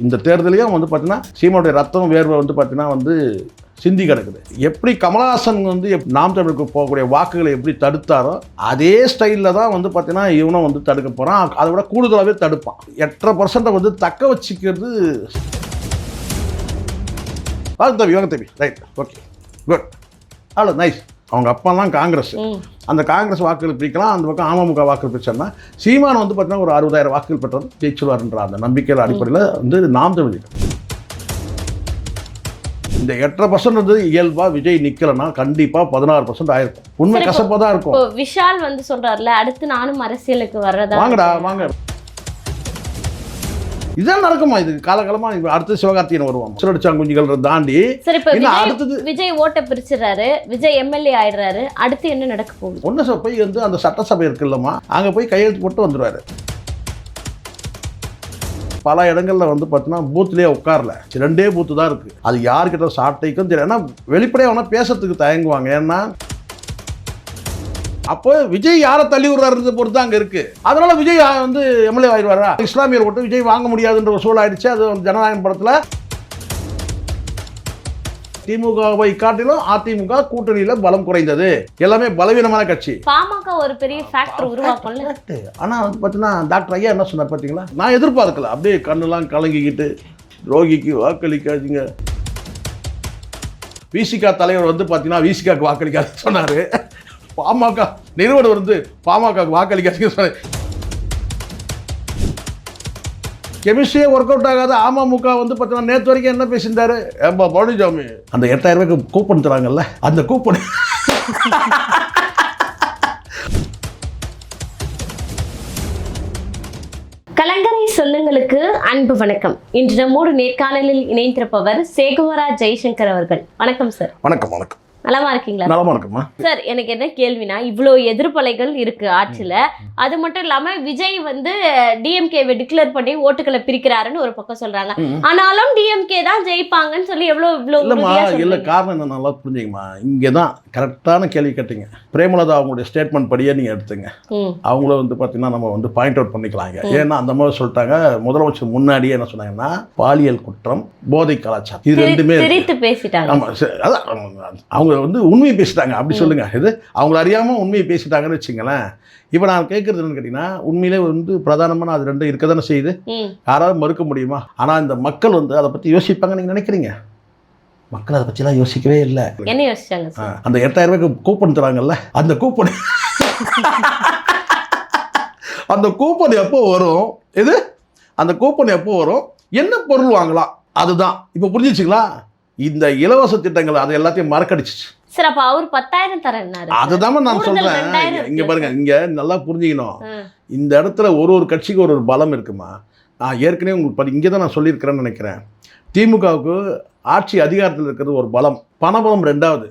இந்த தேர்தலையும் வந்து பார்த்தீங்கன்னா சீமானுடைய ரத்தம் வேர்வை வந்து பார்த்தீங்கன்னா வந்து சிந்தி கிடக்குது. எப்படி கமலஹாசன் வந்து நாம் தமிழுக்கு போகக்கூடிய வாக்குகளை எப்படி தடுத்தாரோ அதே ஸ்டைலில் தான் வந்து பார்த்தீங்கன்னா இவனும் வந்து தடுக்க போகிறான். அதை விட கூடுதலாகவே தடுப்பான். 8% வந்து தக்க வச்சுக்கிறது. வாங்க தம்பி ரைட் ஓகே குட் அவ்வளோ நைஸ். அவங்க அப்பாலாம் காங்கிரஸ், அந்த காங்கிரஸ் வாக்குகள் பிரிக்கலாம், அந்த பக்கம் அமமுக வாக்குகள் பிரிச்சோம்னா சீமான் வந்து பார்த்தீங்கன்னா ஒரு 60,000 வாக்குகள் பெற்றவர் ஜெயிச்சுவார்ன்ற அந்த நம்பிக்கையில் அடிப்படையில் வந்து நாம் தமிழ் இந்த 8% வந்து இயல்பா விஜய் நிக்கலன்னா கண்டிப்பா 16% ஆயிருக்கும். உண்மை கசப்பா தான் இருக்கும். விஷால் வந்து சொல்றாருல அடுத்து நானும் அரசியலுக்கு வர்றதா. வாங்கடா வாங்க. இதான் நடக்குமா? இது காலகாலமா அடுத்து சிவகார்த்திகேயன் வருவான். சிறடிச்சாங்குஞ்சிகள் தாண்டி அடுத்தது விஜய் ஓட்ட பிரிச்சுறாரு, விஜய் எம்எல்ஏ ஆயிடுறாரு. அடுத்து என்ன நடக்க போகுது? ஒன்னு போய் வந்து அந்த சட்டசபை இருக்குல்லமா, அங்க போய் கையெழுத்து போட்டு வந்துருவாரு. பல இடங்கள்ல வந்து பார்த்தீங்கன்னா பூத்துலேயே உட்காரல, 2 பூத்து தான் இருக்கு. அது யாருக்கிட்ட சாட்டைக்கும் தெரியும். ஏன்னா வெளிப்படையாக வேணா பேசுறதுக்கு தயங்குவாங்க. ஏன்னா அப்போ விஜய் யாரை தள்ளி விடுறாரு பொறுத்து அங்கே இருக்கு. அதனால விஜய் வந்து எம்எல்ஏ ஆயிடுவாரா? இஸ்லாமியர் ஓட்டு விஜய் வாங்க முடியாதுன்ற ஒரு சூழல் ஆயிடுச்சு. அது ஜனநாயகம் படத்தில் திமுகவை காட்டிலும் அதிமுக கூட்டணியில பலம் குறைந்தது. எல்லாமே பலவீனமான கட்சி. பாமக ஒரு பெரிய ஃபேக்டர் உருவாக்கல. ஆனா வந்து பாத்தீங்கன்னா டாக்டர் ஐயா என்ன சொன்னார் பாத்தீங்களா? நான் எதிர்பார்க்கல. அப்படியே கண்ணெல்லாம் கலங்கிக்கிட்டு துரோகிக்கு வாக்களிக்காதீங்க. விசிகா தலைவர் வந்து பாத்தீங்கன்னா விசிகாக்கு வாக்களிக்காது சொன்னாரு. பாமக நிறுவனர் வந்து பாமக வாக்களிக்காதீங்க சொன்னாரு. கெமிஸ்ட்ரியே ஒர்க் அவுட் ஆகாது. அமமுக வந்து பார்த்தீங்கன்னா நேற்று வரைக்கும் என்ன பேசியிருந்தாரு? ஏம்பா பழனிசாமி அந்த 8,000 ரூபாய்க்கு கூப்பன் தராங்கல்ல, அந்த கூப்பன் கலங்கரை சொந்தங்களுக்கு அன்பு வணக்கம். இன்று நம்மோடு நேர்காணலில் இணைந்திருப்பவர் சேகுவரா ஜெய்சங்கர் அவர்கள். வணக்கம் சார். வணக்கம். வணக்கம். நலமா இருக்கீங்களா? நலமா இருக்குமா சார். எனக்கு என்ன கேள்வினா, இவ்வளோ எதிர்ப்பலைகள் இருக்கு ஆட்சியில. அது மட்டும் இல்லாம விஜய் வந்து டிஎம்கேவை டிக்ளேர் பண்ணி ஓட்டுகளை பிரிக்கிறாருன்னு ஒரு பக்கம் சொல்றாங்க. ஆனாலும் டிஎம்கே தான் ஜெயிப்பாங்கன்னு சொல்லி இல்ல காரணம் என்ன நல்லா புரிஞ்சுங்கம்மா. இங்கதான் கரெக்டான கேள்வி கேட்டீங்க. பிரேமலதா அவங்களுடைய ஸ்டேட்மெண்ட் படியே நீங்க எடுத்துங்க. அவங்கள வந்து பாத்தீங்கன்னா நம்ம வந்து பாயிண்ட் அவுட் பண்ணிக்கலாங்க. ஏன்னா அந்த மாதிரி சொல்லிட்டாங்க. முதலமைச்சர் முன்னாடியே என்ன சொன்னாங்கன்னா பாலியல் குற்றம், போதை கலாச்சாரம், இது ரெண்டுமே பேசிட்டாங்க. ஆமா அதான் அவங்க வந்து உண்மையை பேசிட்டாங்க. அப்படி சொல்லுங்க. இது அவங்கள அறியாம உண்மையை பேசிட்டாங்கன்னு வச்சுங்களேன். இப்போ நான் கேட்கறது என்னன்னு கேட்டீங்கன்னா, உண்மையிலே வந்து பிரதானமான அது ரெண்டும் இருக்க தானே செய்யுது. யாராவது மறுக்க முடியுமா? ஆனால் இந்த மக்கள் வந்து அதை பற்றி யோசிப்பாங்க நீங்க நினைக்கிறீங்க? மக்கள் அதை பற்றிலாம் யோசிக்கவே இல்லை. என்ன யோசிச்சாங்க? அந்த 8,000 ரூபாய்க்கு கூப்பன் தராங்கல்ல, அந்த கூப்பன் அந்த கூப்பன் எப்போ வரும்? இது அந்த கூப்பன் எப்போ வரும்? என்ன பொருள் வாங்கலாம்? அதுதான் இப்போ புரிஞ்சிச்சுங்களா? இந்த இலவச திட்டங்கள் அது எல்லாத்தையும் மறக்கடிச்சிச்சு. சார் அப்ப அவர் 10,000 தரேன்னாரு. அதுதான் நான் சொல்றேன். இங்க பாருங்க, இங்க நல்லா புரிஞ்சுக்கணும். இந்த இடத்துல ஒரு கட்சிக்கு ஒரு பலம் இருக்குமா. நான் ஏற்கனவே உங்களுக்கு இங்கே தான் நான் சொல்லியிருக்கிறேன்னு நினைக்கிறேன். திமுகவுக்கு ஆட்சி அதிகாரத்தில் இருக்கிறது ஒரு பலம், பணபலம் 2வது.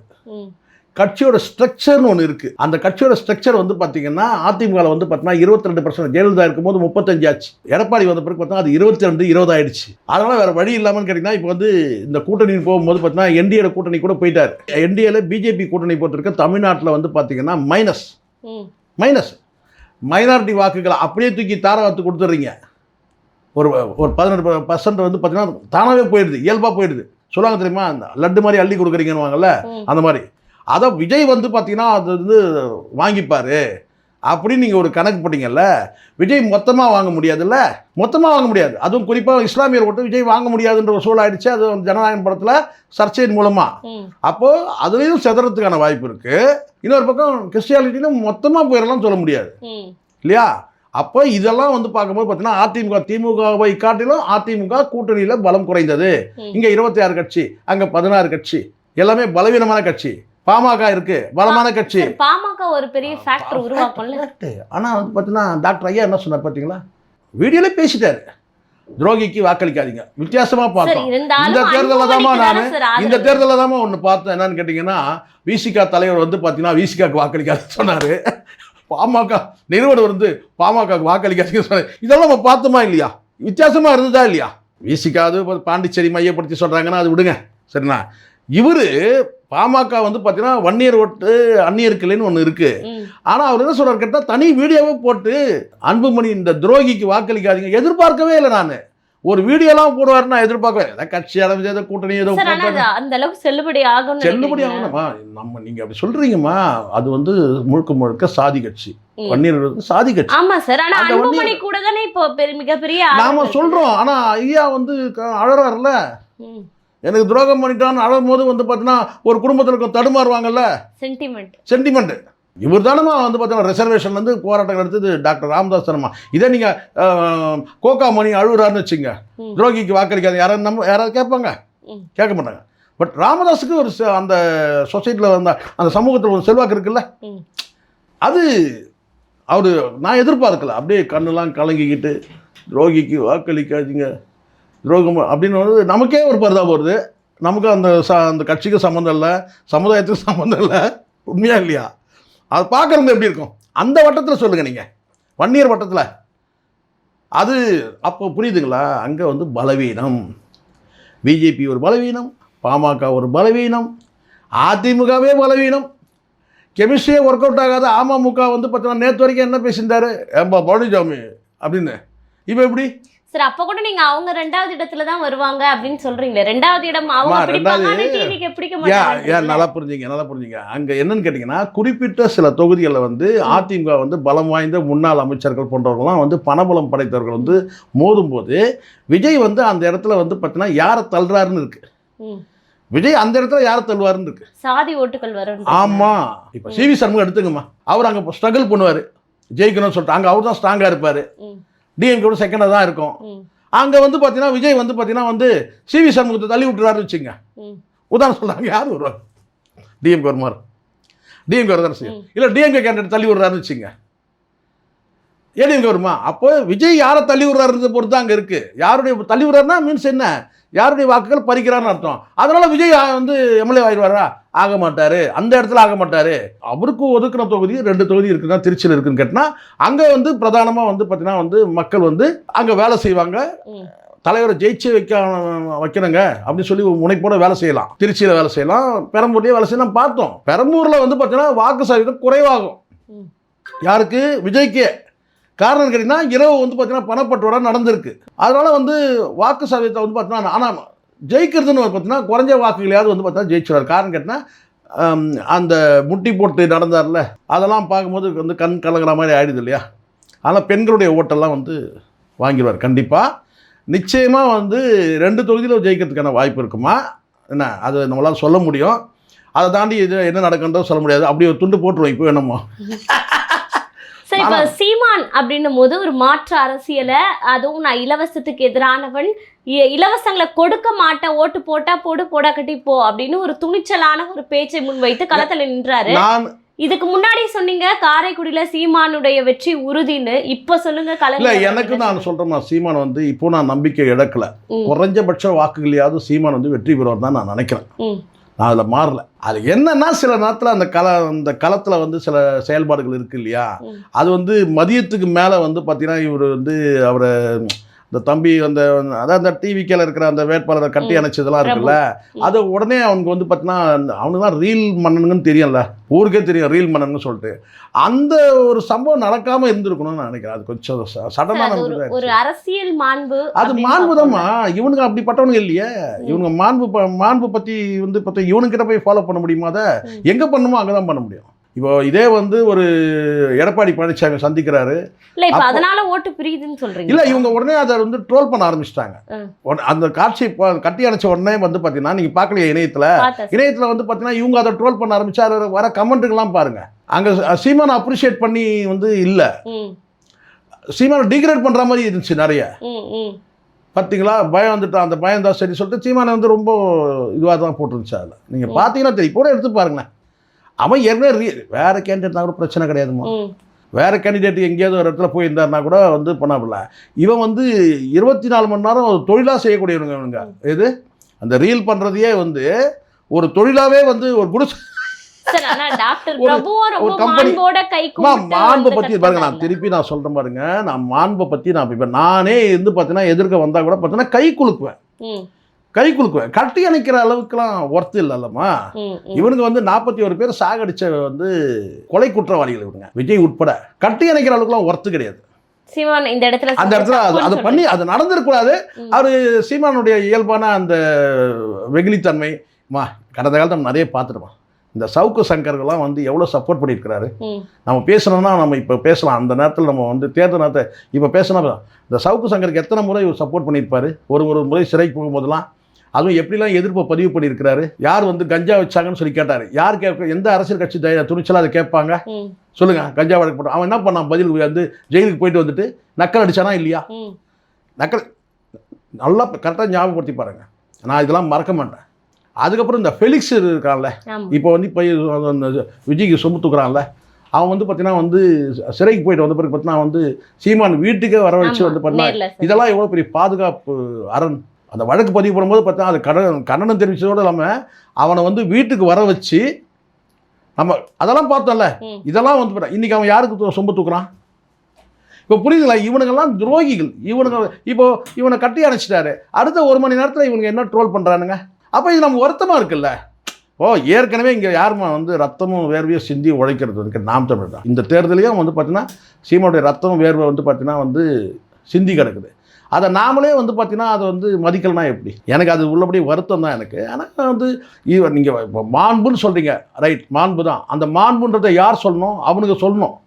கட்சியோட ஸ்ட்ரக்சர்னு ஒன்று இருக்குது. அந்த கட்சியோட ஸ்ட்ரக்சர் வந்து பார்த்தீங்கன்னா அதிமுகவில் வந்து பார்த்தீங்கன்னா 22%. ஜெயலலிதா இருக்கும்போது 35 ஆச்சு. எடப்பாடி வந்த பிறகு பார்த்தா அது 22, 20 ஆயிடுச்சு. அதனால் வேறு வழி இல்லாமல் கேட்டிங்கன்னா இப்போ வந்து இந்த கூட்டணி போகும்போது பார்த்தீங்கன்னா என்டிஏ கூட்டணி கூட போயிட்டார். என்டிஏல பிஜேபி கூட்டணி போட்டிருக்க தமிழ்நாட்டில் வந்து பார்த்தீங்கன்னா மைனஸ் மைனாரிட்டி வாக்குகளை அப்படியே தூக்கி தாரவாத்து கொடுத்துட்றீங்க. ஒரு 18% வந்து பார்த்தீங்கன்னா தானாகவே போயிடுது, இயல்பாக போயிடுது. சொல்லுவாங்க தெரியுமா, அந்த லட்டு மாதிரி அள்ளி கொடுக்குறீங்கன்னு வாங்கல்ல, அந்த மாதிரி. அதை விஜய் வந்து பார்த்தீங்கன்னா அது வந்து வாங்கிப்பார் அப்படின்னு நீங்கள் ஒரு கணக்கு போட்டிங்கல்ல. விஜய் மொத்தமாக வாங்க முடியாதுல்ல, மொத்தமாக வாங்க முடியாது. அதுவும் குறிப்பாக இஸ்லாமியர் ஓட்டு விஜய் வாங்க முடியாதுன்ற ஒரு சூழல் ஆயிடுச்சு. அது ஜனநாயகம் படத்தில் சர்ச்சையின் மூலமாக. அப்போது அதுலேயும் செதறதுக்கான வாய்ப்பு இருக்குது. இன்னொரு பக்கம் கிறிஸ்டியானிட்டிலும் மொத்தமாக போயிடலாம் சொல்ல முடியாது இல்லையா? அப்போ இதெல்லாம் வந்து பார்க்கும்போது பார்த்தீங்கன்னா திமுகவை காட்டிலும் அதிமுக கூட்டணியில் பலம் குறைந்தது. இங்கே 26 கட்சி, அங்கே 16 கட்சி, எல்லாமே பலவீனமான கட்சி. பாமக இருக்கு, பலமான கட்சி. பாமக ஒரு பெரிய ஃபேக்டர் உருவாக்கல. ஆனா வந்து பாத்தீங்கன்னா டாக்டர் ஐயா என்ன சொன்னார் பாத்தீங்களா? வீடியோல பேசிட்டாரு, துரோகிக்கு வாக்களிக்காதீங்க. வித்தியாசமா பார்த்தோம். இந்த தேர்தலில் தான் ஒன்று பார்த்தேன். என்னன்னு கேட்டீங்கன்னா, விசிகா தலைவர் வந்து பாத்தீங்கன்னா விசிகாக்கு வாக்களிக்காது சொன்னாரு. பாமக நிறுவனர் வந்து பாமக வாக்களிக்காதீங்க சொன்னாரு. இதெல்லாம் நம்ம பார்த்தோமா இல்லையா? வித்தியாசமா இருந்ததா இல்லையா? விசிகா அது பாண்டிச்சேரி மையப்படுத்தி சொல்றாங்கன்னா அது விடுங்க, சரிண்ணா. இவர் பாமக வந்து பார்த்தீங்கன்னா வன்னியர் ஓட்டு அந்நியர் கிளைன்னு ஒன்று இருக்குது. ஆனால் அவர் என்ன சொல்கிறார் கேட்டால், தனி வீடியோவே போட்டு அன்புமணி இந்த துரோகிக்கு வாக்களிக்காதீங்க. எதிர்பார்க்கவே இல்லை நான். ஒரு வீடியோலாம் போடுவாருன்னு நான் எதிர்பார்க்குறேன். ஏதாவது கட்சி ஆரம்பிச்சு ஏதோ கூட்டணி ஏதோ சார் ஆனா அது அந்த அளவுக்கு செல்லுபடி ஆகும் செல்லுபடி ஆகணுமா? நீங்க அப்படி சொல்றீங்கம்மா, அது வந்து முழுக்க முழுக்க சாதி கட்சி. வன்னியர் சாதி கட்சி. ஆமா சார். ஆனா அன்புமணி கூட தானே இப்போ மிகப்பெரிய நாம சொல்றோம். ஆனா ஐயா வந்து அழறாருல, எனக்கு துரோகம் பண்ணிட்டான்னு அழும் போது வந்து பார்த்தீங்கன்னா ஒரு குடும்பத்தில் தடுமாறுவாங்கல்ல, சென்டிமெண்ட். இவர் தானமா வந்து பார்த்தீங்கன்னா ரிசர்வேஷன்லேருந்து போராட்டம் எடுத்தது டாக்டர் ராமதாஸ் தானம்மா. இதே நீங்கள் கோகா மணி அழுகுறாருன்னு வச்சுங்க, துரோகிக்கு வாக்களிக்காது யாராவது கேட்பாங்க? கேட்க மாட்டாங்க. பட் ராமதாஸுக்கு ஒரு அந்த சொசைட்டியில் வந்த அந்த சமூகத்தில் ஒரு செல்வாக்கு இருக்குல்ல, அது அவர் நான் எதிர்பார்க்கல. அப்படியே கண்ணெல்லாம் கலங்கிக்கிட்டு துரோகிக்கு வாக்களிக்காதீங்க, துரோகம் அப்படின்னு வந்து நமக்கே ஒரு பரிதாபம் வருது. நமக்கு அந்த கட்சிக்கு சம்மந்தம் இல்லை, சமுதாயத்துக்கு சம்மந்தம் இல்லை. உண்மையா இல்லையா? அது பார்க்குறது எப்படி இருக்கும்? அந்த வட்டத்தில் சொல்லுங்கள் நீங்கள், வன்னியர் வட்டத்தில். அது அப்போ புரியுதுங்களா? அங்கே வந்து பலவீனம். பிஜேபி ஒரு பலவீனம், பாமக ஒரு பலவீனம், அதிமுகவே பலவீனம். கெமிஸ்ட்ரியே ஒர்க் அவுட் ஆகாத அமமுக வந்து பார்த்தீங்கன்னா நேற்று வரைக்கும் என்ன பேசியிருந்தாரு, ஏம்பா பழனிசாமி அப்படின்னு. இப்போ எப்படி சார்? அப்ப கூட நீங்க அவங்க 2வது இடத்துல தான் வருவாங்க அப்படின்னு சொல்றீங்களே, 2வது இடம் அவங்க பிடிப்பாங்க, டிவிக்கு பிடிக்க மாட்டாங்க. நல்லா புரிஞ்சுங்க. அங்க என்னன்னு கேட்டீங்கன்னா, குறிப்பிட்ட சில தொகுதிகளில் வந்து அதிமுக வந்து பலம் வாய்ந்த முன்னாள் அமைச்சர்கள் போன்றவர்கள்லாம் வந்து பணபலம் படைத்தவர்கள் வந்து மோதும் போது விஜய் வந்து அந்த இடத்துல வந்து பார்த்தீங்கன்னா யாரை தள்ளுறாருன்னு இருக்கு. விஜய் அந்த இடத்துல யாரை தள்ளுவாருன்னு இருக்கு. சாதி ஓட்டுகள் வரும். ஆமா. இப்போ சிவி சண்முகம் எடுத்துங்கம்மா, அவர் அங்க ஸ்ட்ரகிள் பண்ணுவாரு, ஜெயிக்கணும்னு சொல்லிட்டு அங்க அவர் தான் ஸ்ட்ராங்கா இருப்பாரு. டிஎம்கே செகண்டாக தான் இருக்கும். அங்கே வந்து பார்த்தீங்கன்னா விஜய் வந்து பார்த்தீங்கன்னா வந்து சிவி சண்முகத்தை தள்ளி விட்டுறாருன்னு வச்சுங்க. உதாரணம் சொல்கிறாங்க, யார் வருவார்? டிஎம்கே வருமாறு, டிஎம்கே வரதான செய்யும். இல்லை டிஎம்கே கேண்டிடேட் தள்ளி விடுறாருன்னு வச்சுங்க, ஏடிஎம்கே வருமா? அப்போ விஜய் யாரை தள்ளி விடுறாருன்றதை பொறுத்து தான் அங்கே இருக்குது. யாருடைய தள்ளி விடுறாருன்னா மீன்ஸ் என்ன, யாருடைய வாக்குகள் பறிக்கிறான்னு அர்த்தம். அதனால் விஜய் வந்து எம்எல்ஏ ஆயிடுவாரா? ஆக மாட்டார். அந்த இடத்துல ஆக மாட்டார். அவருக்கு ஒதுக்கின தொகுதி 2 தொகுதி இருக்குன்னா திருச்சியில் இருக்குன்னு கேட்டால் அங்கே வந்து பிரதானமாக வந்து பார்த்தீங்கன்னா வந்து மக்கள் வந்து அங்கே வேலை செய்வாங்க. தலைவரை ஜெயிச்சு வைக்கணுங்க அப்படின்னு சொல்லி முனைப்போட வேலை செய்யலாம். திருச்சியில் வேலை செய்யலாம், பெரம்பூர்லேயே வேலை செய்யலாம். பார்த்தோம், பெரம்பூரில் வந்து பார்த்தீங்கன்னா வாக்கு சதவீதம் குறைவாகும். யாருக்கு? விஜய்க்கே. காரணம் கேட்டிங்கன்னா இரவு வந்து பார்த்தீங்கன்னா பணப்பட்டுவாடா நடந்திருக்கு. அதனால் வந்து வாக்கு சதவீதத்தை வந்து பார்த்தீங்கன்னா, ஆனால் ஜெயிக்கிறதுன்னு பார்த்தீங்கன்னா குறைஞ்ச வாக்குகளையாவது வந்து பார்த்தா ஜெயிச்சுறாரு. காரணம் கேட்டிங்கன்னா அந்த முட்டி போட்டு நடந்தார்ல, அதெல்லாம் பார்க்கும்போது வந்து கண் கலங்குற மாதிரி ஆயிடுது இல்லையா? ஆனால் பெண்களுடைய ஓட்டெல்லாம் வந்து வாங்கிடுவார் கண்டிப்பாக. நிச்சயமாக வந்து 2 தொகுதியில் ஜெயிக்கிறதுக்கான வாய்ப்பு இருக்குமா என்ன, அது நம்மளால் சொல்ல முடியும். அதை தாண்டி இது என்ன நடக்குன்றதும் சொல்ல முடியாது. அப்படி ஒரு துண்டு போட்டுருவோம் இப்போ என்னமோ. சரி, இப்போ சீமான் அப்படின்னும் போது ஒரு மாற்று அரசியலை, அதுவும் நான் இலவசத்துக்கு எதிரானவன், இலவசங்களை கொடுக்க மாட்டேன், ஓட்டு போட்டா போடு, போடா கட்டி போ அப்படின்னு ஒரு துணிச்சலான ஒரு பேச்சை முன்வைத்து களத்தில் நின்றாரு. இதுக்கு முன்னாடி சொன்னீங்க காரைக்குடியில சீமானுடைய வெற்றி உறுதின்னு, இப்ப சொல்லுங்க இல்ல. எனக்கு நான் சொல்றேன், சீமான் வந்து இப்போ நான் நம்பிக்கை இழக்கல. குறைஞ்சபட்ச வாக்குகளையாவது சீமான் வந்து வெற்றி பெறுவார் தான் நான் நினைக்கிறேன். நான் அதில் மாறல. அது என்னன்னா சில நேரத்தில் அந்த களத்தில் வந்து சில செயல்பாடுகள் இருக்குது இல்லையா, அது வந்து மதியத்துக்கு மேலே வந்து பார்த்தீங்கன்னா இவர் வந்து அவரை இந்த தம்பி அந்த அதான் அந்த டிவிக்கில் இருக்கிற அந்த வேட்பாளரை கட்டி அணைச்சதெல்லாம் இருக்குல்ல, அது உடனே அவனுக்கு வந்து பார்த்தீங்கன்னா அவனுக்கு தான் ரீல் மன்னனுங்கன்னு தெரியும்ல, ஊருக்கே தெரியும் ரீல் மன்னன்னு சொல்லிட்டு. அந்த ஒரு சம்பவம் நடக்காமல் இருந்திருக்கணும்னு நான் நினைக்கிறேன். அது கொஞ்சம் சடனாக ஒரு அரசியல் மாண்பு, அது மாண்பு தான்மா. இவனுங்க அப்படிப்பட்டவனுங்க இல்லையே. இவனுங்க மாண்பு பற்றி வந்து பார்த்தா இவனுக்கிட்ட போய் ஃபாலோ பண்ண முடியுமா? அதை எங்கே பண்ணுமோ அங்கே தான் பண்ண முடியும். இப்போ இதே வந்து ஒரு எடப்பாடி பழனிசாமி சந்திக்கிறாரு, அதனால ஓட்டு பிரியுதுன்னு சொல்றீங்க? இல்ல, இவங்க உடனே அதை வந்து ட்ரோல் பண்ண ஆரம்பிச்சிட்டாங்க. அந்த காட்சி கட்டி அணைச்ச உடனே வந்து பாத்தீங்கன்னா நீங்க பாக்கலையா இணையத்துல வந்து பாத்தீங்கன்னா இவங்க அதை ட்ரோல் பண்ண ஆரம்பிச்சாரு. வர கமெண்ட்டுக்கெல்லாம் பாருங்க, அங்க சீமானை அப்ரிஷியேட் பண்ணி வந்து இல்ல, சீமானை டிகிரேட் பண்ற மாதிரி இருந்துச்சு நிறைய. பார்த்தீங்களா? பயம் வந்துட்டான். அந்த பயம் தான் சரி சொல்லிட்டு சீமானை வந்து ரொம்ப இதுவாக தான் போட்டுருந்துச்சு. அதில் நீங்கள் பார்த்தீங்கன்னா தெரியும். இப்போ எடுத்து பாருங்களேன், அவன் ஏற்கனவே வேறு கேண்டிடேட்னா கூட பிரச்சனை கிடையாதுமா. வேறு கேண்டிடேட் எங்கேயாவது ஒரு இடத்துல போயிருந்தாருனா கூட வந்து பண்ணாமல. இவன் வந்து 24 மணி நேரம் தொழிலாக செய்யக்கூடியவனுங்க. இவனுங்க எது அந்த ரீல் பண்ணுறதையே வந்து ஒரு தொழிலாகவே வந்து ஒரு குடிசை மாண்பை பற்றி பாருங்க. நான் திருப்பி நான் சொல்கிறேன் பாருங்க, நான் மாண்பை பற்றி நான் இப்போ நானே இருந்து பார்த்தீங்கன்னா எதிர்க்க வந்தால் கூட பார்த்தீங்கன்னா கை குலுக்குவேன். கட்டி அணைக்கிற அளவுக்குலாம் ஒர்த்து இல்லைல்லம்மா. இவனுக்கு வந்து 41 பேர் சாகடிச்ச வந்து கொலை குற்றவாளிகள் இவங்க, விஜய் உட்பட. கட்டி அணைக்கிற அளவுக்குலாம் ஒர்த்து கிடையாது. சீமான் இந்த இடத்துல அந்த இடத்துல அதை பண்ணி அது நடந்திருக்கூடாது. அவர் சீமானுடைய இயல்பான அந்த வெகுளித்தன்மை கடந்த காலத்தை நம்ம நிறைய பார்த்துருப்போம். இந்த சவுக்கு சங்கர்கள்லாம் வந்து எவ்வளோ சப்போர்ட் பண்ணியிருக்கிறாரு. நம்ம பேசணும்னா நம்ம இப்போ பேசலாம். அந்த நேரத்தில் நம்ம வந்து தேர்தல் நேரத்தை இப்போ பேசினா இந்த சவுக்கு சங்கருக்கு எத்தனை முறை சப்போர்ட் பண்ணியிருப்பார். ஒரு முறை சிறைக்கு போகும்போதெல்லாம் அதுவும் எப்படிலாம் எதிர்ப்பை பதிவு பண்ணியிருக்கிறாரு. யார் வந்து கஞ்சா வச்சாங்கன்னு சொல்லி கேட்டார். யார் கேட்க எந்த அரசியல் கட்சி துணிச்சலாக அதை கேட்பாங்க சொல்லுங்க. கஞ்சா வழக்கு போட்டோம். அவன் என்ன பண்ணான்? பதில் வந்து ஜெயிலுக்கு போயிட்டு வந்துட்டு நக்கல் அடிச்சானா இல்லையா? நக்கல் நல்லா கரெக்டாக ஞாபகப்படுத்தி பாருங்க. நான் இதெல்லாம் மறக்க மாட்டேன். அதுக்கப்புறம் இந்த ஃபெலிக்ஸ் இருக்கான்ல, இப்போ வந்து போய் விஜய்க்கு சுமத்துக்குறான்ல, அவன் வந்து பார்த்தீங்கன்னா வந்து சிறைக்கு போயிட்டு வந்த பிறகு பார்த்தீங்கன்னா வந்து சீமான் வீட்டுக்கே வர வச்சு வந்து பார்த்தீங்கன்னா இதெல்லாம் எவ்வளோ பெரிய பாதுகாப்பு அரண். அந்த வழக்கு பதிவு பண்ணும்போது பார்த்தா அது கண்டனம் தெரிவித்ததோடு இல்லாமல் அவனை வந்து வீட்டுக்கு வர வச்சு நம்ம அதெல்லாம் பார்த்தோம்ல. இதெல்லாம் வந்து இன்றைக்கி அவன் யாருக்கு சொம்பு தூக்குறான்? இப்போ புரியுதுங்களா? இவனுங்கெல்லாம் துரோகிகள். இவனை கட்டி அணைச்சிட்டாரு. அடுத்த 1 மணி நேரத்தில் இவனுங்க என்ன ட்ரோல் பண்ணுறானுங்க. அப்போ இது நம்ம வருத்தமாக இருக்குல்ல. ஏற்கனவே இங்கே யாருமா வந்து ரத்தமும் வேர்வையும் சிந்தி உழைக்கிறது வந்து நாம் தமிழ் தான். இந்த தேர்தலையும் வந்து பார்த்தீங்கன்னா சீமானுடைய ரத்தமும் வேர்வை வந்து பார்த்தீங்கன்னா வந்து சிந்தி கிடக்குது. அதை நாமளே வந்து பார்த்தீங்கன்னா அதை வந்து மதிக்கலனா எப்படி? எனக்கு அது உள்ளபடி வருத்தம் தான் எனக்கு. ஆனால் வந்து நீங்கள் இப்போ மாண்புன்னு சொல்கிறீங்க, ரைட், மாண்பு தான். அந்த மாண்புன்றதை யார் சொல்லணும்? அவனுக்கு சொல்லணும்.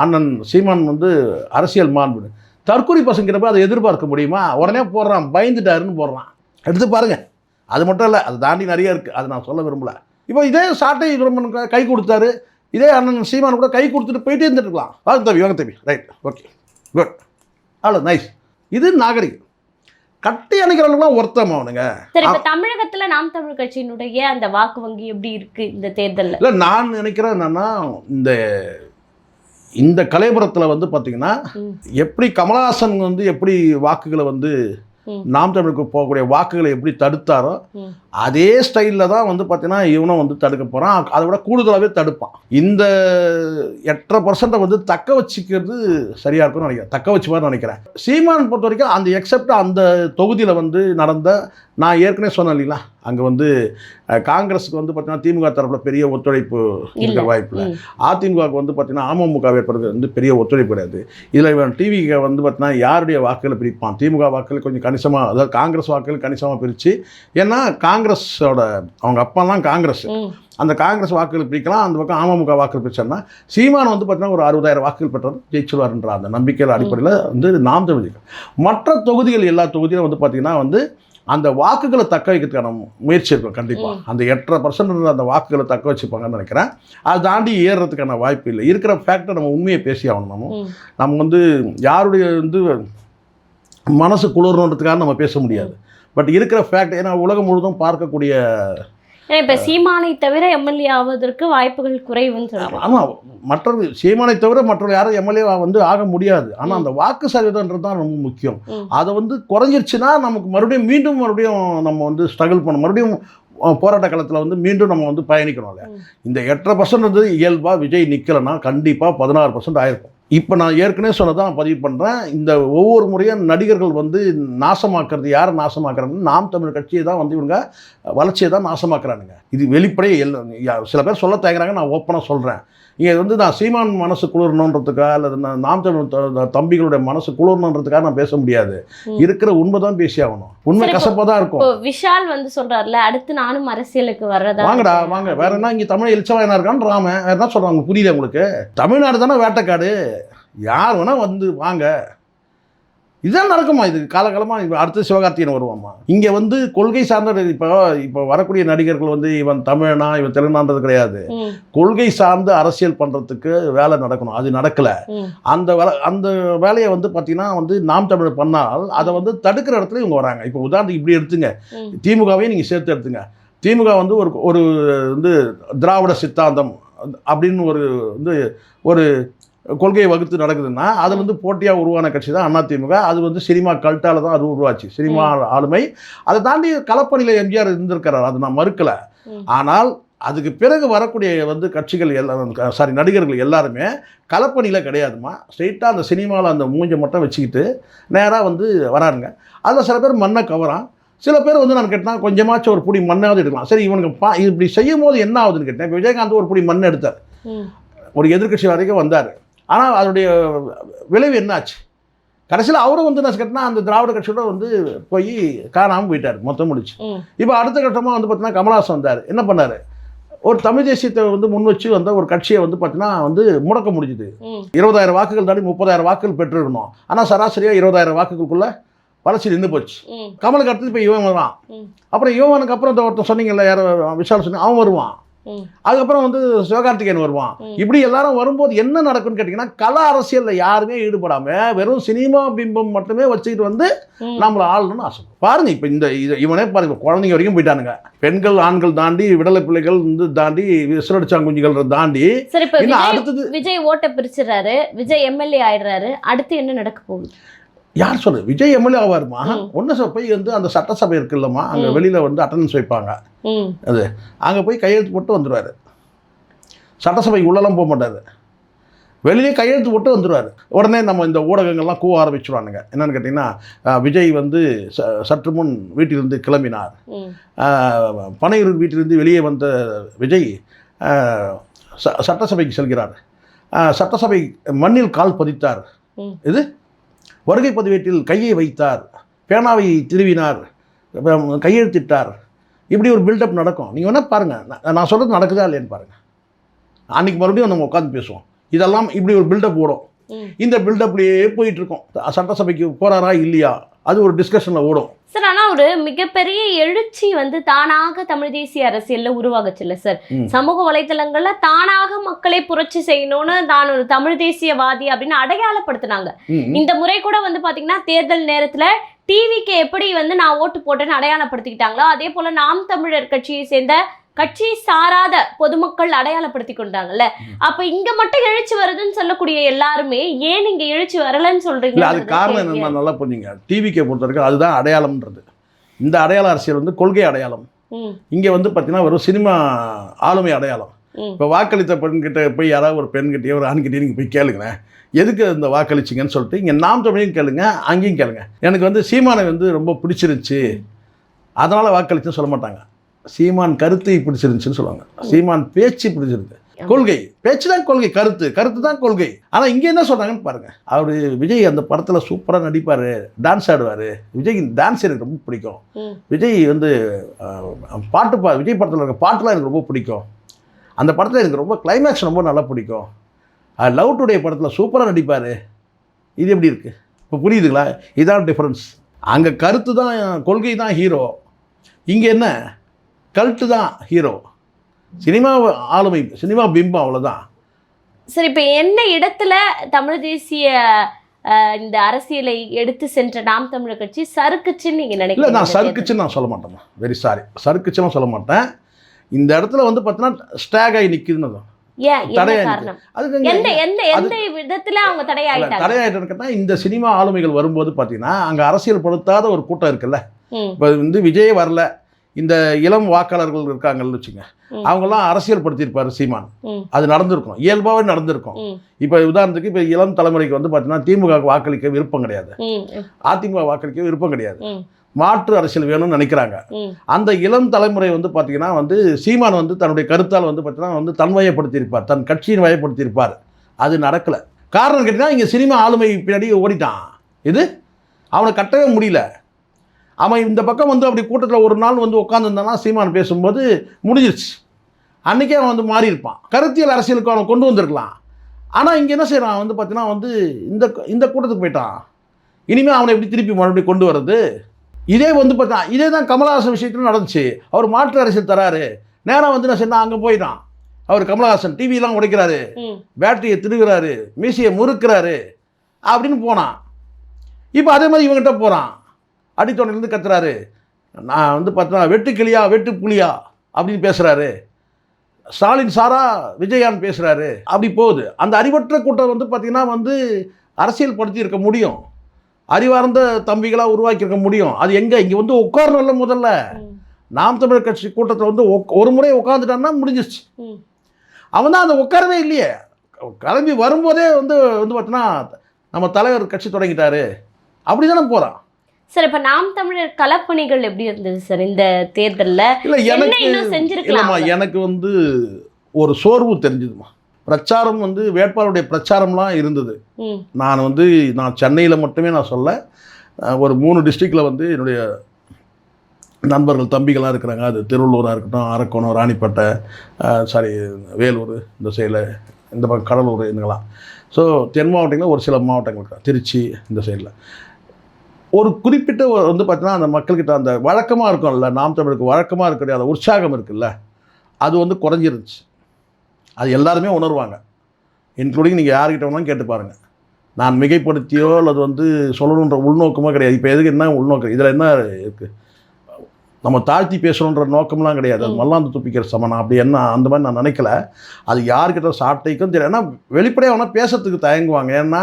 அண்ணன் சீமான் வந்து அரசியல் மாண்புன்னு தற்கொலை பசங்கிறப்ப அதை எதிர்பார்க்க முடியுமா? உடனே போடுறான், பயந்துட்டாருன்னு போடுறான். எடுத்து பாருங்கள். அது மட்டும் இல்லை, அதை தாண்டி நிறைய இருக்குது. அது நான் சொல்ல விரும்பல. இப்போ இதே சாட்டை கை கொடுத்தாரு, இதே அண்ணன் சீமான் கூட கை கொடுத்துட்டு போயிட்டே இருந்துருக்கலாம். வாங்க தம்பி ரைட், ஓகே, குட், அவ்வளோ நைஸ். இது நாகரிகம். கட்டி அணைக்கிறவங்களாம் ஒருத்தம் அவனுங்க. சரி, இப்போ தமிழகத்தில் நாம் தமிழ் கட்சியினுடைய அந்த வாக்கு வங்கி எப்படி இருக்குது இந்த தேர்தலில்? இல்லை, நான் நினைக்கிறேன் என்னன்னா, இந்த கலைபுரத்தில் வந்து பார்த்தீங்கன்னா எப்படி கமலஹாசன் வந்து எப்படி வாக்குகளை வந்து நாம் தமிழுக்கு போகக்கூடிய வாக்குகளை எப்படி தடுத்தாரோ அதே ஸ்டைலில் தான் வந்து பார்த்தீங்கன்னா இவனும் வந்து தடுக்க போகிறான். அதை விட கூடுதலாகவே தடுப்பான். இந்த 8% வந்து தக்க வச்சுக்கிறது சரியாக இருக்கும்னு நினைக்கிறேன். தக்க வச்சு மாதிரி நினைக்கிறேன். சீமான் பொறுத்த வரைக்கும் அந்த எக்ஸப்ட் அந்த தொகுதியில் வந்து நடந்த, நான் ஏற்கனவே சொன்னேன் இல்லைங்களா, அங்கே வந்து காங்கிரஸுக்கு வந்து பார்த்தீங்கன்னா திமுக தரப்பில் பெரிய ஒத்துழைப்பு இருக்கிற வாய்ப்பு இல்லை. அதிமுகவுக்கு வந்து பார்த்தீங்கன்னா அமமுக வேட்பாளருக்கு வந்து பெரிய ஒத்துழைப்பு கிடையாது. இதில் இவன் டிவிக்கு வந்து பார்த்தீங்கன்னா யாருடைய வாக்குகளை பிரிப்பான்? திமுக வாக்குகள் கொஞ்சம் கணிசமாக, அதாவது காங்கிரஸ் வாக்குகள் கணிசமாக பிரித்து, ஏன்னா காங்கிரஸோட அவங்க அப்பாலாம் காங்கிரஸ், அந்த காங்கிரஸ் வாக்குகள் பிரிக்கலாம். அந்த பக்கம் அமமுக வாக்குகள் பிரிச்சோம்னா சீமான் வந்து பார்த்தீங்கன்னா ஒரு 60,000 வாக்குகள் பெற்றார், ஜெயிச்சுவார்ன்ற அந்த நம்பிக்கையில் அடிப்படையில் வந்து நாம் தமிழ். மற்ற தொகுதிகள் எல்லா தொகுதியிலும் வந்து பார்த்திங்கன்னா வந்து அந்த வாக்குகளை தக்க வைக்கிறதுக்கான முயற்சி இருக்கும் கண்டிப்பாக. அந்த 8% அந்த வாக்குகளை தக்க வச்சுப்பாங்கன்னு நினைக்கிறேன். அதை தாண்டி ஏறுறதுக்கான வாய்ப்பு இல்லை. இருக்கிற ஃபேக்டர் நம்ம உண்மையை பேசி ஆகணும். நம்ம வந்து யாருடைய வந்து மனசு குளிரணுன்றதுக்காக நம்ம பேச முடியாது. பட் இருக்கிற ஃபேக்ட், ஏன்னா உலகம் முழுதும் பார்க்கக்கூடிய, இப்போ சீமானை தவிர எம்எல்ஏ ஆவதற்கு வாய்ப்புகள் குறைவுன்னு சொல்லுவாங்க. ஆமாம், மற்ற சீமானை தவிர மற்றவர்கள் யாரும் எம்எல்ஏ வந்து ஆக முடியாது. ஆனால் அந்த வாக்கு சதவீதம்ன்றது தான் ரொம்ப முக்கியம். அதை வந்து குறைஞ்சிருச்சுன்னா நமக்கு மறுபடியும் நம்ம வந்து ஸ்ட்ரகிள் பண்ணணும். மறுபடியும் போராட்ட காலத்தில் வந்து மீண்டும் நம்ம வந்து பயணிக்கணும்ல. இந்த 8% வந்து இயல்பாக விஜய் நிற்கலைன்னா கண்டிப்பாக 16% ஆயிருக்கும். இப்போ நான் ஏற்கனவே சொன்னதான் பதிவு பண்ணுறேன். இந்த ஒவ்வொரு முறையும் நடிகர்கள் வந்து நாசமாக்குறது, யாரை நாசமாக்குறாங்கன்னு நாம் தமிழ் கட்சியை தான் வந்து இவங்க வளர்ச்சியை தான் நாசமாக்குறானுங்க. இது வெளிப்படையே சில பேர் சொல்ல தயங்குறாங்க, நான் ஓப்பனாக சொல்கிறேன். இங்கே வந்து நான் சீமான் மனசு குளிரணுன்றதுக்காக அல்லது நாம் தமிழ் தம்பிகளுடைய மனசு குளிரணுன்றதுக்காக நான் பேச முடியாது. இருக்கிற உண்மை தான் பேசி ஆகணும். உண்மை கசப்பாக தான் இருக்கும். விஷால் வந்து சொல்கிறார்ல, அடுத்து நானும் அரசியலுக்கு வர்றதா, வாங்கடா வாங்க, வேற என்ன இங்கே தமிழ் எழுச்சவாயனா இருக்கான்னு ராமன் வேறு என்ன சொல்கிறாங்க புரியல உங்களுக்கு? தமிழ்நாடு தானே வேட்டைக்காடு, யார் வேணால் வந்து வாங்க. இதுதான் நடக்குமா? இது காலகாலமாக அடுத்து சிவகார்த்திகேயன் வருவாமா? இங்கே வந்து கொள்கை சார்ந்த இப்போ வரக்கூடிய நடிகர்கள் வந்து இவன் தமிழனா இவன் தெலுங்கான்றது கிடையாது. கொள்கை சார்ந்து அரசியல் பண்ணுறதுக்கு வேலை நடக்கணும். அது நடக்கலை. அந்த வேலையை வந்து பார்த்தீங்கன்னா வந்து நாம் தமிழ் பண்ணால் அதை வந்து தடுக்கிற இடத்துல இவங்க வராங்க. இப்போ உதாரணத்துக்கு இப்படி எடுத்துங்க, திமுகவையும் நீங்கள் சேர்த்து எடுத்துங்க. திமுக வந்து ஒரு வந்து திராவிட சித்தாந்தம் அப்படின்னு ஒரு கொள்கையை வகுத்து நடக்குதுன்னா அது வந்து போட்டியாக உருவான கட்சி தான் அதிமுக. அது வந்து சினிமா கல்ட்டால் தான் அது உருவாச்சு, சினிமா ஆளுமை. அதை தாண்டி களப்பணியில் எம்ஜிஆர் இருந்திருக்கிறார், அது நான் மறுக்கலை. ஆனால் அதுக்கு பிறகு வரக்கூடிய வந்து கட்சிகள் நடிகர்கள் எல்லாருமே களப்பணியில் கிடையாதுமா. ஸ்ட்ரெயிட்டாக அந்த சினிமாவில் அந்த மூஞ்சை மட்டும் வச்சுக்கிட்டு நேராக வந்து வராருங்க. அதில் சில பேர் மண்ணை கவரான், சில பேர் வந்து நான் கேட்டேன் கொஞ்சமாச்சும் ஒரு புடி மண்ணாவது எடுக்கலாம். சரி, இவனுக்கு இப்படி செய்யும் போது என்ன ஆகுதுன்னு கேட்டேன். இப்போ விஜயகாந்த் ஒரு புடி மண் எடுத்தார், ஒரு எதிர்கட்சி வரைக்கும் வந்தார். ஆனால் அதனுடைய விளைவு என்னாச்சு? கடைசியில் அவரும் வந்து என்ன கேட்டால் அந்த திராவிட கட்சியோட வந்து போய் காணாமல் போயிட்டார், மொத்தம் முடிச்சு. இப்போ அடுத்த கட்டமாக வந்து பார்த்தீங்கன்னா கமலஹாசன் வந்தார். என்ன பண்ணார், ஒரு தமிழ் தேசியத்தை வந்து முன் வச்சு வந்த ஒரு கட்சியை வந்து பார்த்தீங்கன்னா வந்து முடக்க முடிஞ்சுது. 20,000 வாக்குகள் தாண்டி 30,000 வாக்குகள் பெற்றிருக்கணும். ஆனால் சராசரியாக 20,000 வாக்குகளுக்குள்ளே வளர்ச்சி நின்று போச்சு. கமலுக்கு அடுத்து இப்போ இவன் வருவான். அப்புறம் இவனுக்கு அப்புறம் இந்த ஒருத்தர் சொன்னீங்கல்ல, யார் விஷால் சொன்னீங்க, அவன் வருவான். அதுக்கப்புறம் வந்து சிவகார்த்திகேயன் வருவான். இப்படி எல்லாரும் வரும்போது என்ன நடக்கும்னு கேட்டிங்கன்னா, கல அரசியலில் யாருமே ஈடுபடாமல் வெறும் சினிமா பிம்பம் மட்டுமே வச்சுக்கிட்டு வந்து நம்மளை ஆளணும்னு ஆசை. பாருங்க, இப்போ இந்த இவனே பாருங்க, குழந்தைங்க வரைக்கும் போயிட்டானுங்க. பெண்கள் ஆண்கள் தாண்டி, விடலை பிள்ளைகள் வந்து தாண்டி, விசிலடிச்சாங்குஞ்சிகள் தாண்டி. அடுத்தது விஜய் ஓட்ட பிரிச்சுறாரு, விஜய் எம்எல்ஏ ஆயிடுறாரு. அடுத்து என்ன நடக்க போகுது? யார் சொல்லு? விஜய் எம்எல்ஏ ஆவாருமா? ஒன்று போய் வந்து அந்த சட்டசபை இருக்குல்லம்மா, அங்கே வெளியில் வந்து அட்டண்டன்ஸ் வைப்பாங்க. அது அங்கே போய் கையெழுத்து போட்டு வந்துடுவார். சட்டசபைக்கு உள்ளெல்லாம் போக மாட்டார், வெளியே கையெழுத்து போட்டு வந்துடுவார். உடனே நம்ம இந்த ஊடகங்கள்லாம் கூவ ஆரம்பிச்சுடுவானுங்க. என்னென்னு கேட்டிங்கன்னா, விஜய் வந்து சற்று முன் வீட்டிலிருந்து கிளம்பினார், பனையூர் வீட்டிலிருந்து வெளியே வந்த விஜய் சட்டசபைக்கு செல்கிறார், சட்டசபை மண்ணில் கால் பதித்தார், இது வருகை பதிவேட்டில் கையை வைத்தார், பேனாவை திருவினார், கையெழுத்திட்டார். இப்படி ஒரு பில்டப் நடக்கும். நீங்கள் வேணால் பாருங்கள், நான் சொல்கிறது நடக்குதா இல்லையான்னு பாருங்கள். அன்றைக்கி மறுபடியும் நம்ம உட்காந்து பேசுவோம். இதெல்லாம் இப்படி ஒரு பில்டப் ஓடும். இந்த பில்டப்லேயே போயிட்டுருக்கோம். சட்டசபைக்கு போகிறாரா இல்லையா, அது ஒரு டிஸ்கஷனில் ஓடும் சார். ஆனால் ஒரு மிகப்பெரிய எழுச்சி வந்து தானாக தமிழ் தேசிய அரசியலில் உருவாகச்சுல்ல சார். சமூக வலைத்தளங்கள்ல தானாக மக்களை புரட்சி செய்யணும்னு தான் ஒரு தமிழ் தேசியவாதி அப்படின்னு அடையாளப்படுத்தினாங்க. இந்த முறை கூட வந்து பார்த்தீங்கன்னா தேர்தல் நேரத்தில் டிவிக்கு எப்படி வந்து நான் ஓட்டு போட்டேன்னு அடையாளப்படுத்திக்கிட்டாங்களோ, அதே போல நாம் தமிழர் கட்சியை சேர்ந்த கட்சி சாராத பொதுமக்கள் அடையாளப்படுத்தி கொண்டாங்கல்ல. அப்ப இங்க மட்டும் எழுச்சி வருதுன்னு சொல்லக்கூடிய எல்லாருமே ஏன் இங்க எழுச்சி வரலன்னு சொல்றீங்க? அது காரணம் என்ன, நல்லா புரிஞ்சுங்க. டிவிக்கே பொறுத்த வரைக்கும் அதுதான் அடையாளம்ன்றது. இந்த அடையாள அரசியல் வந்து கொள்கை அடையாளம். இங்க வந்து பார்த்தீங்கன்னா வெறும் சினிமா ஆளுமை அடையாளம். இப்போ வாக்களித்த பெண்கிட்ட போய் யாராவது ஒரு பெண்கிட்டயோ ஒரு ஆண்கிட்டயோ நீங்கள் போய் கேளுங்களேன், எதுக்கு இந்த வாக்களிச்சிங்கன்னு சொல்லிட்டு இங்கே நாம் தமிழையும் கேளுங்க, அங்கேயும் கேளுங்க. எனக்கு வந்து சீமானை வந்து ரொம்ப பிடிச்சிருந்துச்சு அதனால் வாக்களிச்சுன்னு சொல்ல மாட்டாங்க. சீமான் கருத்தை பிடிச்சிருந்துச்சுன்னு சொல்லுவாங்க. சீமான் பேச்சு பிடிச்சிருக்கு. கொள்கை, பேச்சு தான் கொள்கை, கருத்து தான் கொள்கை. ஆனால் இங்கே என்ன சொல்கிறாங்கன்னு பாருங்கள். அவர் விஜய் அந்த படத்தில் சூப்பராக நடிப்பார், டான்ஸ் ஆடுவார். விஜய் டான்ஸ் எனக்கு ரொம்ப பிடிக்கும். விஜய் வந்து விஜய் படத்தில் இருக்க பாட்டுலாம் எனக்கு ரொம்ப பிடிக்கும். அந்த படத்தில் எனக்கு ரொம்ப கிளைமேக்ஸ் ரொம்ப நல்லா பிடிக்கும். லவ் டுடே படத்தில் சூப்பராக நடிப்பார். இது எப்படி இருக்குது? இப்போ புரியுதுங்களா? இதான் டிஃப்ரென்ஸ். அங்கே கருத்து தான், கொள்கை தான் ஹீரோ. இங்கே என்ன, கல்ட்டு தான் ஹீரோ. சினிமா ஆளுமை, சினிமா பிம்பம், அவ்வளோதான். சரி, இப்போ என்ன இடத்துல தமிழ் தேசிய இந்த அரசியலை எடுத்து சென்ற நாம் தமிழர் கட்சி சறுக்குச்சுன்னு நீங்கள் நினைக்கிறீங்க? இல்லை, நான் சறுக்குச்சுன்னு நான் சொல்ல மாட்டேம்மா, வெரி சாரி, சறுக்குச்சுன்னு சொல்ல மாட்டேன். இந்த இடத்துல வந்து பார்த்தீங்கன்னா ஸ்டாக் ஆகி நிற்குதுன்னு தான். தடையாயிட்டு இந்த சினிமா ஆளுமைகள் வரும்போது பார்த்தீங்கன்னா அங்கே அரசியல் படுத்தாத ஒரு கூட்டம் இருக்குல்ல. இப்போ வந்து விஜயே வரல, இந்த இளம் வாக்காளர்கள் இருக்காங்கன்னு வச்சுங்க, அவங்கெல்லாம் அரசியல் படுத்தியிருப்பாரு சீமான். அது நடந்திருக்கும், இயல்பாகவே நடந்திருக்கும். இப்போ உதாரணத்துக்கு இப்போ இளம் தலைமுறைக்கு வந்து பார்த்தீங்கன்னா திமுக வாக்களிக்க விருப்பம் கிடையாது, அதிமுக வாக்களிக்க விருப்பம் கிடையாது, மாற்று அரசியல் வேணும்னு நினைக்கிறாங்க. அந்த இளம் தலைமுறை வந்து பார்த்தீங்கன்னா வந்து சீமான் வந்து தன்னுடைய கருத்தால் வந்து பார்த்தீங்கன்னா வந்து தன்வயப்படுத்தியிருப்பார், தன் கட்சியின் வயப்படுத்தியிருப்பார். அது நடக்கலை. காரணம் கேட்டிங்கன்னா இங்கே சினிமா ஆளுமை பின்னாடி ஓடிட்டான். இது அவனை கட்டவே முடியல. அவன் இந்த பக்கம் வந்து அப்படி கூட்டத்தில் ஒரு நாள் வந்து உட்காந்துருந்தானா சீமான் பேசும்போது முடிஞ்சிருச்சு. அன்றைக்கே அவன் வந்து மாறி இருப்பான், கருத்தியல் அரசியலுக்கு அவனை கொண்டு வந்திருக்கலாம். ஆனால் இங்கே என்ன செய்கிறான் வந்து பார்த்தீங்கன்னா வந்து இந்த கூட்டத்துக்கு போயிட்டான். இனிமேல் அவனை எப்படி திருப்பி மறுபடியும் கொண்டு வர்றது? இதே வந்து பார்த்தா இதே தான் கமலஹாசன் விஷயத்தில் நடந்துச்சு. அவர் மாற்று அரசியல் தராரு, நேராக வந்து என்ன செய்யணும், அங்கே போயிட்டான். அவர் கமலஹாசன் டிவிலாம் உடைக்கிறாரு, பேட்டரியை திருகிறாரு, மீசையை முறுக்கிறாரு அப்படின்னு போனான். இப்போ அதே மாதிரி இவங்ககிட்ட போகிறான், அடித்தோணிலேருந்து கத்துறாரு, நான் வந்து பார்த்தா வெட்டு கிளியா வெட்டு புலியா அப்படின்னு பேசுகிறாரு, ஸ்டாலின் சாரா விஜயான் பேசுகிறாரு. அப்படி போகுது. அந்த அறிவற்ற கூட்டம் வந்து பார்த்திங்கன்னா வந்து அரசியல் படுத்தி இருக்க முடியும், அறிவார்ந்த தம்பிகளாக உருவாக்கியிருக்க முடியும். அது எங்கே, இங்கே வந்து உட்காரணும்ல. முதல்ல நாம் தமிழர் கட்சி கூட்டத்தில் வந்து ஒரு முறை உட்காந்துட்டான்னா முடிஞ்சிச்சு. அவன் தான் அந்த உட்காரவே இல்லையே. கிளம்பி வரும்போதே வந்து பார்த்தோன்னா நம்ம தலைவர் கட்சி தொடங்கிட்டாரு, அப்படி தானே போகிறான். சார், இப்போ நாம் தமிழர் களப்பணிகள் எப்படி இருந்தது சார் இந்த தேர்தலில்? இல்லை, எனக்கு வந்து ஒரு சோர்வு தெரிஞ்சுதுமா. பிரச்சாரம் வந்து வேட்பாளருடைய பிரச்சாரம்லாம் இருந்தது. நான் சென்னையில் மட்டுமே நான் சொல்ல, ஒரு 3 டிஸ்ட்ரிக்டில் வந்து என்னுடைய நண்பர்கள் தம்பிகளாக இருக்கிறாங்க. அது திருவள்ளூராக இருக்கட்டும், அரக்கோணம், ராணிப்பேட்டை, வேலூர், இந்த சைடில் இந்த பக்கம் கடலூர், இதுங்களாம். ஸோ தென் மாவட்டங்களில் ஒரு சில மாவட்டங்கள், திருச்சி இந்த சைடில் ஒரு குறிப்பிட்ட வந்து பார்த்தீங்கன்னா அந்த மக்கள்கிட்ட அந்த வழக்கமாக இருக்கும்ல, நாம் தமிழுக்கு வழக்கமாக இருக்கக்கூடிய அந்த உற்சாகம் இருக்குல்ல, அது வந்து குறைஞ்சிருந்துச்சு. அது எல்லாருமே உணர்வாங்க, இன்க்ளூடிங் நீங்கள் யார்கிட்ட வேணாலும் கேட்டு பாருங்கள். நான் மிகைப்படுத்தியோ அல்லது வந்து சொல்லணுன்ற உள்நோக்கமோ கிடையாது. இப்போ எதுக்கு என்ன உள்நோக்கம், இதில் என்ன இருக்குது, நம்ம தாழ்த்தி பேசணுன்ற நோக்கம்லாம் கிடையாது. அது மல்லாந்து துப்பிக்கிற சமனம் அப்படி என்ன அந்த மாதிரி நான் நினைக்கல. அது யார்கிட்ட சாட்டைக்கும் தெரியும். ஏன்னா வெளிப்படையாக வேணால் பேசுறதுக்கு தயங்குவாங்க. ஏன்னா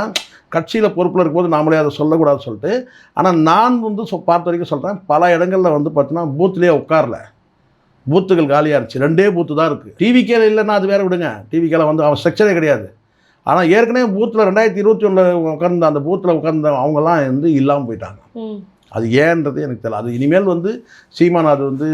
கட்சியில் பொறுப்பில் இருக்கும்போது நாமளே அதை சொல்லக்கூடாதுன்னு சொல்லிட்டு. ஆனால் நான் வந்து பார்த்த வரைக்கும் சொல்கிறேன், பல இடங்களில் வந்து பார்த்தீங்கன்னா பூத்துலேயே உட்காரல, பூத்துகள் காலியாக இருந்துச்சு. 2 பூத்து தான் இருக்குது. டிவிக்கேல இல்லைன்னா அது வேறு விடுங்க, டிவிக்கேல வந்து அவன் ஸ்ட்ரக்சரே கிடையாது. ஆனால் ஏற்கனவே பூத்தில் 2021 உட்கார்ந்த அந்த பூத்தில் உட்கார்ந்த அவங்கெல்லாம் வந்து இல்லாமல் போயிட்டாங்க. அது ஏன்றது எனக்கு தெரியல. அது இனிமேல் வந்து சீமான் அது வந்து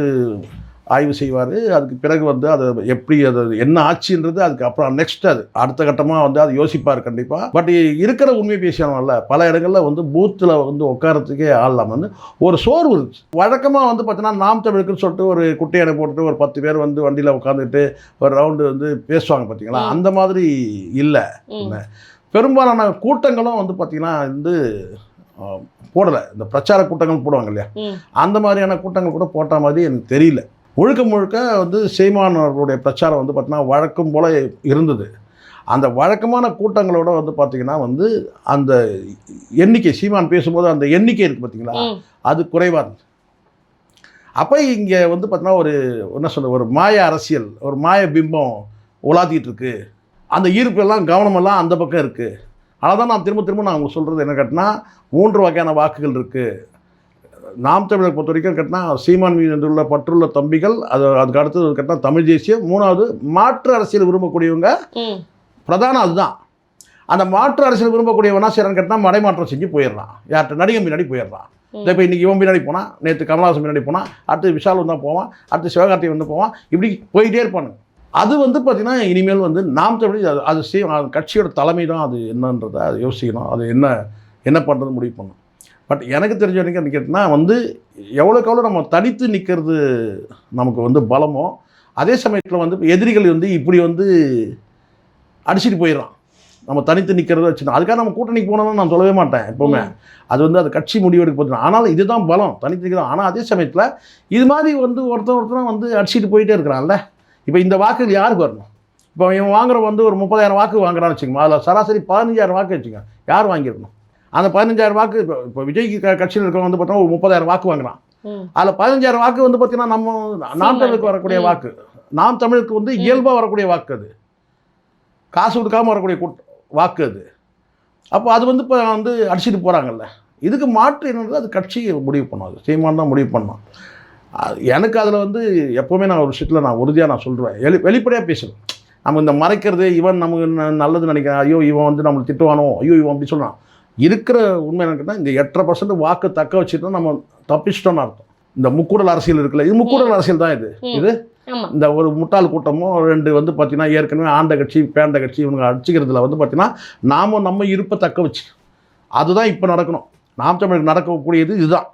ஆய்வு செய்வார். அதுக்கு பிறகு வந்து அது எப்படி, அது என்ன ஆச்சுன்றது அதுக்கு அப்புறம் நெக்ஸ்ட் அது அடுத்த கட்டமாக வந்து அது யோசிப்பார் கண்டிப்பாக. பட் இருக்கிற உண்மை பேசியானல பல இடங்களில் வந்து பூத்தில் வந்து உட்காரத்துக்கே ஆள்லாம் வந்து ஒரு சோர்வு இருந்துச்சு. வழக்கமாக வந்து பார்த்தீங்கன்னா நாம் தமிழுக்குன்னு சொல்லிட்டு ஒரு குட்டையணை போட்டுட்டு ஒரு 10 பேர் வந்து வண்டியில் உட்காந்துட்டு ஒரு ரவுண்டு வந்து பேசுவாங்க பார்த்தீங்களா, அந்த மாதிரி இல்லை. பெரும்பாலான கூட்டங்களும் வந்து பார்த்தீங்கன்னா வந்து போடலை. இந்த பிரச்சார கூட்டங்கள் போடுவாங்க இல்லையா, அந்த மாதிரியான கூட்டங்கள் கூட போட்ட மாதிரி எனக்கு தெரியல. முழுக்க முழுக்க வந்து சீமானவர்களுடைய பிரச்சாரம் வந்து பார்த்தீங்கன்னா வழக்கம் போல் இருந்தது. அந்த வழக்கமான கூட்டங்களோட வந்து பார்த்திங்கன்னா வந்து அந்த எண்ணிக்கை, சீமான் பேசும்போது அந்த எண்ணிக்கை இருக்குது பார்த்தீங்களா, அது குறைவாக இருந்துச்சு. அப்போ இங்கே வந்து பார்த்தீங்கன்னா ஒரு என்ன சொல்ல, ஒரு மாய அரசியல், ஒரு மாய பிம்பம் உலாத்திட்டு இருக்கு. அந்த ஈர்ப்பெல்லாம் கவனமெல்லாம் அந்த பக்கம் இருக்குது. அதனால் தான் நான் திரும்ப நான் உங்களுக்கு சொல்கிறது என்ன கேட்டினா, 3 வகையான வாக்குகள் இருக்குது. நாம் தமிழரை பொறுத்த வரைக்கும் கேட்டினா சீமான் மீது உள்ள பற்றுள்ள தம்பிகள், அதுக்கு அடுத்தது கேட்டினா தமிழ் தேசியம், 3வது மாற்று அரசியல் விரும்பக்கூடியவங்க. பிரதானம் அதுதான். அந்த மாற்று அரசியல் விரும்பக்கூடியவனா செய்கிறான்னு கேட்டால் மடைமாற்றம் செஞ்சு போயிடுறான். யார்கிட்ட, நடிகன் பின்னாடி போயிடுறான். இப்போ இன்றைக்கி இவன் பின்னாடி போனால், நேற்று கமலஹாசன் பின்னாடி போனால், அடுத்து விஷால் வந்தால் போவான், அடுத்து சிவகார்த்திகேயன் வந்து போவான், இப்படி போயிட்டே இருப்பானுங்க. அது வந்து பார்த்திங்கன்னா இனிமேல் வந்து நாம் தமிழ் அது கட்சியோட தலைமை தான் அது என்னன்றதை அது யோசிக்கணும். அது என்ன பண்ணுறது முடிவு பண்ணணும். பட் எனக்கு தெரிஞ்ச வரைக்கும் கேட்டிங்கன்னா வந்து எவ்வளோக்கு எவ்வளோ நம்ம தனித்து நிற்கிறது நமக்கு வந்து பலமோ, அதே சமயத்தில் வந்து எதிரிகள் வந்து இப்படி வந்து அடிச்சுட்டு போயிடறான். நம்ம தனித்து நிற்கிறத வச்சுனா அதுக்காக நம்ம கூட்டணிக்கு போனோம்னு நான் சொல்லவே மாட்டேன் எப்போவுமே. அது வந்து அது கட்சி முடிவெடுக்க போதும். ஆனாலும் இதுதான் பலம், தனித்து நிற்கிறோம். ஆனால் அதே சமயத்தில் இது மாதிரி வந்து ஒருத்தரும் வந்து அடிச்சுட்டு போயிட்டே இருக்கிறான்ல. இப்போ இந்த வாக்குகள் யாருக்கு வரணும்? இப்போ இவன் வாங்குற வந்து ஒரு 30,000 வாக்கு வாங்குறான்னு வச்சுக்கோங்க, அதில் சராசரி 15,000 வாக்கு வச்சுக்கோங்க. யார் வாங்கியிருக்கணும்? அந்த 15,000 வாக்கு இப்போ விஜய்க்கு கட்சியில் இருக்கிறவங்க வந்து பார்த்தோம்னா ஒரு 30,000 வாக்கு வாங்குறான். அதில் 15,000 வாக்கு வந்து பார்த்தீங்கன்னா நாம் தமிழுக்கு வரக்கூடிய வாக்கு, நாம் தமிழுக்கு வந்து இயல்பாக வரக்கூடிய வாக்கு, அது காசு கொடுக்காமல் வரக்கூடிய வாக்கு அது. அப்போ அது வந்து இப்போ வந்து அடிச்சுட்டு போகிறாங்கல்ல. இதுக்கு மாற்று என்னது, அது கட்சியை முடிவு பண்ணும். அது சீமான் தான் முடிவு பண்ணோம். எனக்கு அதில் வந்து எப்போவுமே நான் ஒரு விஷயத்தில் நான் உறுதியாக நான் சொல்கிறேன், வெளிப்படையாக பேசுவேன். நம்ம இந்த மறைக்கிறது, இவன் நமக்கு நல்லது நினைக்கிறேன், ஐயோ இவன் வந்து நம்மளுக்கு திட்டுவானோ, ஐயோ இவன் அப்படி சொல்கிறான். இருக்கிற உண்மை என்னன்னா, இந்த 8.5% வாக்கு தக்க வச்சுட்டு நம்ம தப்பிச்சிட்டோம்னு அர்த்தம். இந்த முக்கூடல் அரசியல் இருக்குல்ல, இது முக்கூடல் அரசியல் தான். இது இந்த ஒரு முட்டாள் கூட்டமும் 2 வந்து பார்த்தீங்கன்னா ஏற்கனவே ஆண்ட கட்சி பேண்ட கட்சி இவங்க அடிச்சுக்கிறதுல வந்து பார்த்தீங்கன்னா நாம நம்ம இருப்பை தக்க வச்சு, அதுதான் இப்போ நடக்கணும். நாம் தமிழுக்கு நடக்கக்கூடியது இதுதான்.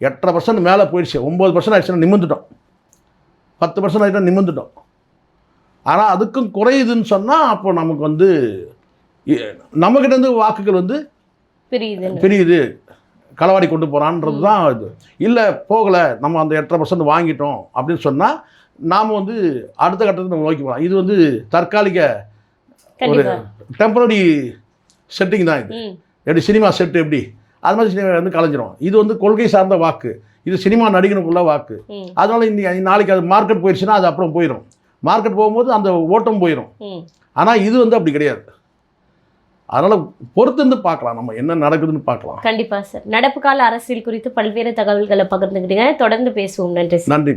8.5% மேலே போயிடுச்சு, 9% ஆயிடுச்சுன்னா நிமிந்துட்டோம், 10% ஆகிட்டா நிமிந்துட்டோம். ஆனால் அதுக்கும் குறையுதுன்னு சொன்னால் அப்போ நமக்கு வந்து நம்மக்கிட்டேருந்து வாக்குகள் வந்து பிரியுது, களவாடி கொண்டு போகிறான்றது தான் இது. இல்லை போகலை, நம்ம அந்த 8.5% வாங்கிட்டோம் அப்படின்னு சொன்னால் நாம் வந்து அடுத்த கட்டத்தை நம்ம நோக்கி போகலாம். இது வந்து தற்காலிக ஒரு டெம்பரரி செட்டிங் தான். இது எப்படி சினிமா செட்டு எப்படி, அது மாதிரி சினிமா வந்து கலைஞ்சிரும். இது வந்து கொள்கை சார்ந்த வாக்கு, இது சினிமா நடிகனுக்குள்ள வாக்கு. அதனால் நாளைக்கு அது மார்க்கெட் போயிடுச்சுன்னா அது அப்புறம் போயிடும். மார்க்கெட் போகும்போது அந்த ஓட்டம் போயிடும். ஆனால் இது வந்து அப்படி கிடையாது. அதனால் பொறுத்திருந்து பார்க்கலாம், நம்ம என்ன நடக்குதுன்னு பார்க்கலாம். கண்டிப்பாக சார். நடப்பு கால அரசியல் குறித்து பல்வேறு தகவல்களை பகிர்ந்துக்கிட்டீங்க. தொடர்ந்து பேசுவோம். நன்றி. நன்றி.